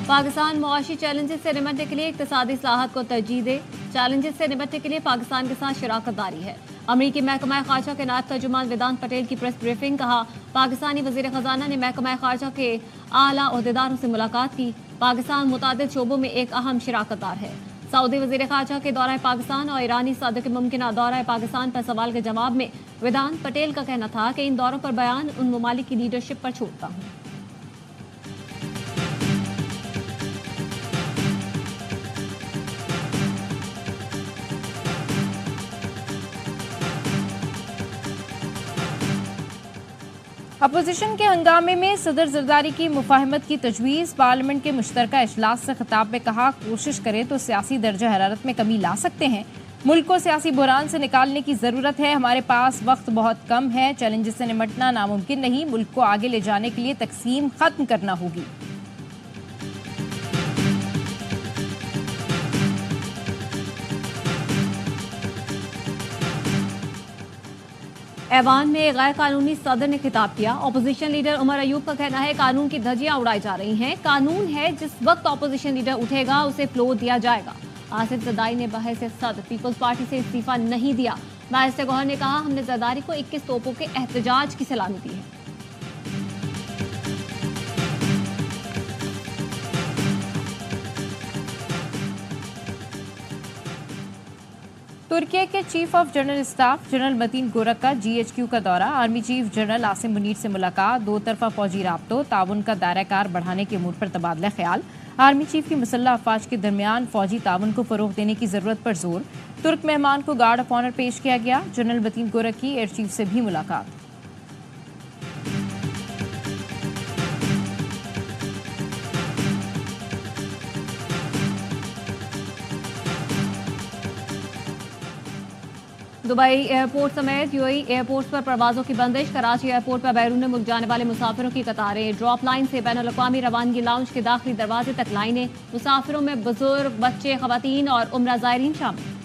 पाकिस्तान मुआशी चैलेंजेस से निपटने के लिए इक्तिसादी इस्लाहात को तरजीह दे। चैलेंजेस से निपटने के लिए पाकिस्तान के साथ शराकत दारी है। अमरीकी महकमा खारजा के नायब तर्जुमान वेदांत पटेल की प्रेस ब्रीफिंग। कहा, पाकिस्तानी वजीर खजाना ने महकमा खारजा के आला ओहदेदारों से मुलाकात की। पाकिस्तान मुतादिद शोबों में एक अहम शराकतदार है। सऊदी वजीर खारजा के दौरा पाकिस्तान और ईरानी सदर के मुमकिन दौरा पाकिस्तान पर सवाल के जवाब में वेदांत पटेल का कहना था कि इन दौरों पर बयान उन ममालिक की लीडरशिप पर छोड़ता हूँ। अपोजिशन के हंगामे में सदर जरदारी की मुफाहमत की तजवीज़। पार्लियामेंट के मुश्तरका इजलास से खिताब में कहा, कोशिश करें तो सियासी दर्जा हरारत में कमी ला सकते हैं। मुल्क को सियासी बुहरान से निकालने की ज़रूरत है। हमारे पास वक्त बहुत कम है। चैलेंजेस से निपटना नामुमकिन नहीं। मुल्क को आगे ले जाने के लिए तकसीम खत्म करना होगी। ऐवान में गैर कानूनी सदर ने खिताब किया। अपोजिशन लीडर उमर अयूब का कहना है, कानून की धज्जियां उड़ाई जा रही हैं। कानून है, जिस वक्त अपोजिशन लीडर उठेगा उसे फ्लोर दिया जाएगा। आसिफ जरदारी ने बहस सदर पीपल्स पार्टी से इस्तीफा नहीं दिया। बैरिस्टर गौहर ने कहा, हमने जरदारी को 21 तोपों के एहतजाज की सलामी दी है। तुर्की के chief of general staff general Metin Gurak का GHQ का दौरा। Army chief general Asim Munir से मुलाकात। दो तरफा फौजी राब्तों ताउन का दायरा कार बढ़ाने के अमूर पर तबादला ख्याल। आर्मी चीफ की मुसल्लह अफवाज के दरमियान फौजी ताउन को फरोग देने की जरूरत पर जोर। तुर्क मेहमान को गार्ड ऑफ ऑनर पेश किया गया। जनरल मतीन गोरक की एयर चीफ से भी मुलाकात। दुबई एयरपोर्ट समेत यूएई एयरपोर्ट्स पर परवाजों की बंदिश। कराची एयरपोर्ट पर बैरून मुल्क जाने वाले मुसाफिरों की कतारें। ड्रॉप लाइन से बैनुल-अक़वामी रवानगी लाउंज के दाखिली दरवाजे तक लाइनें। मुसाफिरों में बुजुर्ग, बच्चे, खवातीन और उम्रा ज़ायरीन शामिल।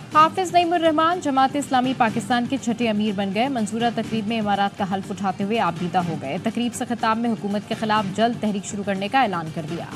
हाफिज नईमुर रहमान जमात इस्लामी पाकिस्तान के छठे अमीर बन गए। मंसूरा तकरीब में इमारात का हल्फ उठाते हुए आबदीदा हो गए। तकरीब से खिताब में हुकूमत के खिलाफ जल्द तहरीक शुरू करने का ऐलान कर दिया।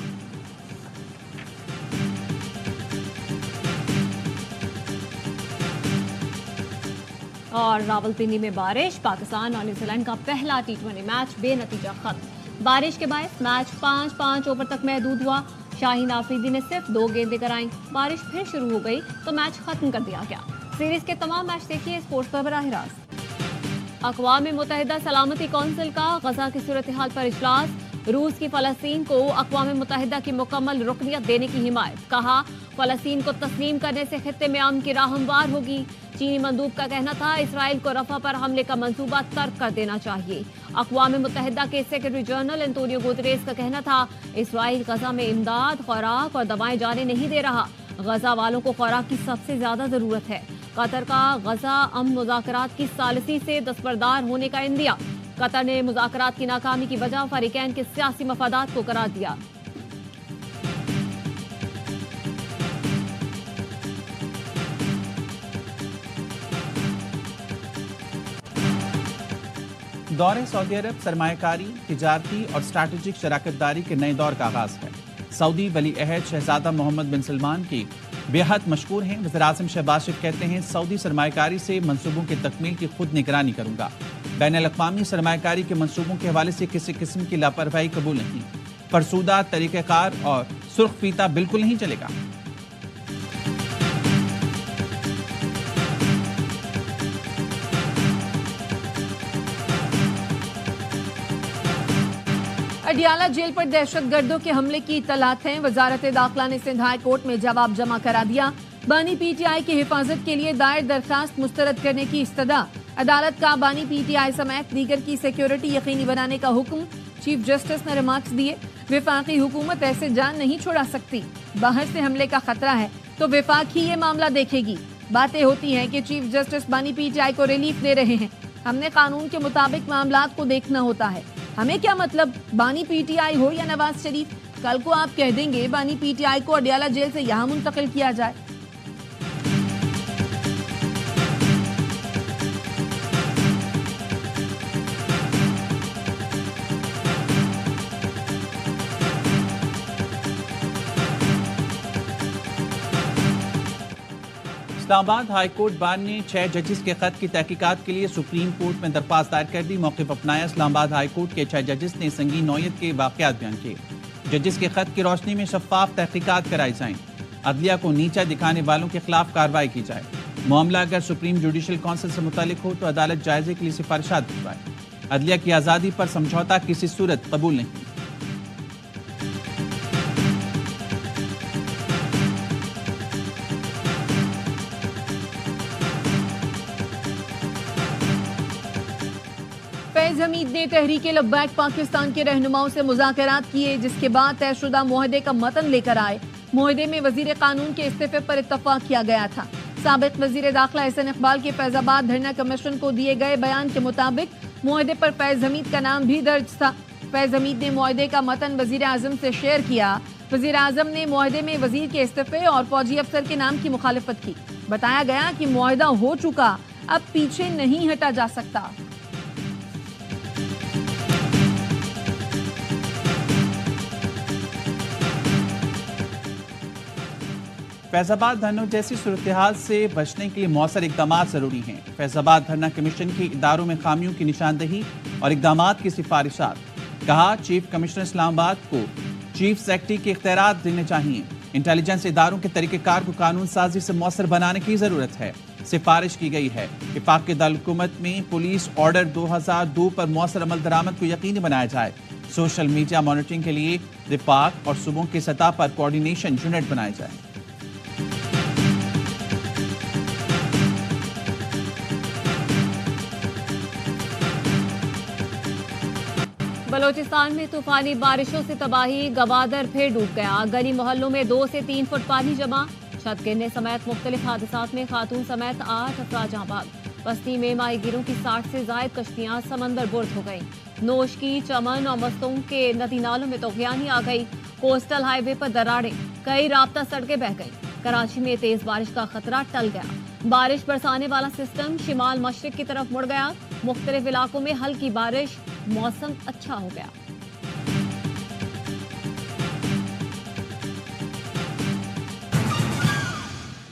और रावलपिंडी में बारिश। पाकिस्तान और न्यूजीलैंड का पहला T20 मैच बेनतीजा खत्म। बारिश के बायस मैच 5-5 ओवर तक महदूद हुआ। शाहीन आफरीदी ने सिर्फ 2 गेंदें कराईं। बारिश फिर शुरू हो गई तो मैच खत्म कर दिया गया। सीरीज के तमाम मैच देखिए स्पोर्ट्स पर बराह रास्त। अक़वाम मुत्तहिदा सलामती कौंसिल का गजा की सूरत हाल पर इजलास। रूस की फ़लस्तीन को अक़वाम मुत्तहिदा की मुकम्मल रुकनियत देने की हिमायत। कहा, फ़लस्तीन को तस्लीम करने से खित्ते में अमन की राह हमवार होगी। चीनी मंदूब का कहना था, इसराइल को रफ़ा पर हमले का मंसूबा तर्क कर देना चाहिए। अक़वाम मुत्तहिदा के सेक्रेटरी जनरल एंटोनियो गुतरेस का कहना था, इसराइल गजा में इमदाद, खुराक और दवाएं जाने नहीं दे रहा। गजा वालों को खुराक की सबसे ज्यादा जरूरत है। कतर का गजा अमन मुज़ाकरात की सालिसी से दस्तबरदार होने का इंदिया। कतर ने मुज़ाकरात की नाकामी की वजह फरीकैन के सियासी मफादात को करार दिया। दौरे सऊदी अरब सरमायाकारी, तिजारती और स्ट्रैटेजिक शराकतदारी के नए दौर का आगाज है। सऊदी वली अहद शहजादा मोहम्मद बिन सलमान की बेहद मशहूर हैं। वज़ीर-ए-आज़म शहबाज शरीफ कहते हैं, सऊदी सरमायाकारी से मंसूबों की तकमील की खुद निगरानी करूंगा। बैनुल-अक़वामी सरमायाकारी के मंसूबों के हवाले से किसी किस्म की लापरवाही कबूल नहीं। फरसूदा तरीक़ेकार और सुर्ख फीता बिल्कुल नहीं चलेगा। अडियाला जेल पर दहशतगर्दों के हमले की इत्तलात हैं। वजारत दाखिला ने सिंध हाई कोर्ट में जवाब जमा करा दिया। बानी PTI की हिफाजत के लिए दायर दरखास्त मुस्तरद करने की इस्तदा। अदालत का बानी PTI समेत दीगर की सिक्योरिटी यकीनी बनाने का हुक्म। चीफ जस्टिस ने रिमार्क्स दिए, विफाकी हुकूमत ऐसे जान नहीं छोड़ा सकती। बाहर से हमले का खतरा है तो विफाक ही ये मामला देखेगी। बातें होती हैं कि चीफ जस्टिस बानी PTI को रिलीफ दे रहे हैं। हमने कानून के मुताबिक मामलात को देखना होता है। हमें क्या मतलब बानी PTI हो या नवाज शरीफ, कल को आप कह देंगे बानी PTI को अडियाला जेल से यहाँ मुंतकिल किया जाए। इस्लामाबाद हाई कोर्ट बार ने 6 जजेस के खत की तहकीकात के लिए सुप्रीम कोर्ट में दरख्वास्त दायर कर दी। मौक़िफ़ अपनाया। इस्लामाबाद हाई कोर्ट के 6 जजेस ने संगीन नौयत के वाक़यात बयान किए। जजेस के खत की रोशनी में शफाफ तहकीकात कराई जाएं। अदलिया को नीचा दिखाने वालों के खिलाफ कार्रवाई की जाए। मामला अगर सुप्रीम जुडिशल काउंसिल से मुतालिक हो तो अदालत जायजे के लिए सिफारिशात भिजवाए। अदलिया की आज़ादी पर समझौता किसी सूरत कबूल नहीं। फैज हमीद ने तहरीक लब्बैक पाकिस्तान के रहनुमाओं से मुज़ाकरात किए, जिसके बाद तयशुदा मुआहदे का मतन लेकर आए। मुआहदे में वजीर कानून के इस्तीफे पर इत्तफाक किया गया था। साबिक वजीर दाखिला एहसन इकबाल के फैजाबाद धरना कमीशन को दिए गए बयान के मुताबिक मुआहदे पर फैज हमीद का नाम भी दर्ज था। फैज हमीद ने मुआहदे का मतन वजीर आजम से शेयर किया। वजीर आजम ने मुआहदे में वजीर के इस्तीफे और फौजी अफसर के नाम की मुखालिफत की। बताया गया कि मुआहदा हो चुका, अब पीछे नहीं हटा जा सकता। फैजाबाद धरनों जैसी सूरत हाल से बचने के लिए मौसर इकदाम जरूरी हैं। फैजाबाद धरना कमीशन की इदारों में खामियों की निशानदही और इकदाम की सिफारिशात। कहा, चीफ कमिश्नर इस्लामाबाद को चीफ सेक्रेटरी के इख्तियारात देने चाहिए। इंटेलिजेंस इदारों के तरीक़ेकार को कानून साजी से मौसर बनाने की जरूरत है। सिफारिश की गई है कि पाक दारुल-हुकूमत में पुलिस ऑर्डर 2002 पर मौसर अमल दरामद को यकीनी बनाया जाए। सोशल मीडिया मॉनिटरिंग के लिए विफाक और सूबों की सतह पर कोऑर्डिनेशन यूनिट बनाए जाए। बलोचिस्तान में तूफानी बारिशों से तबाही, गवादर फिर डूब गया। गली मोहल्लों में 2 से 3 फुट पानी जमा। छत गिरने समेत मुख्तलिफ हादसात में खातून समेत 8 अफराद जहाँ भाग। बस्ती में माहीगीरों की 60 से जायद कश्तियां समंदर बुर्द हो गई। नोशकी, चमन और मस्तों के नदी नालों में तोगयानी आ गई। कोस्टल हाईवे पर दरारें, कई राब्ता सड़कें बह गईं। कराची में तेज बारिश का खतरा टल गया। बारिश बरसाने वाला सिस्टम शिमाल मशरिक की तरफ मुड़ गया। मुख्तलिफ इलाकों में हल्की बारिश, मौसम अच्छा हो गया।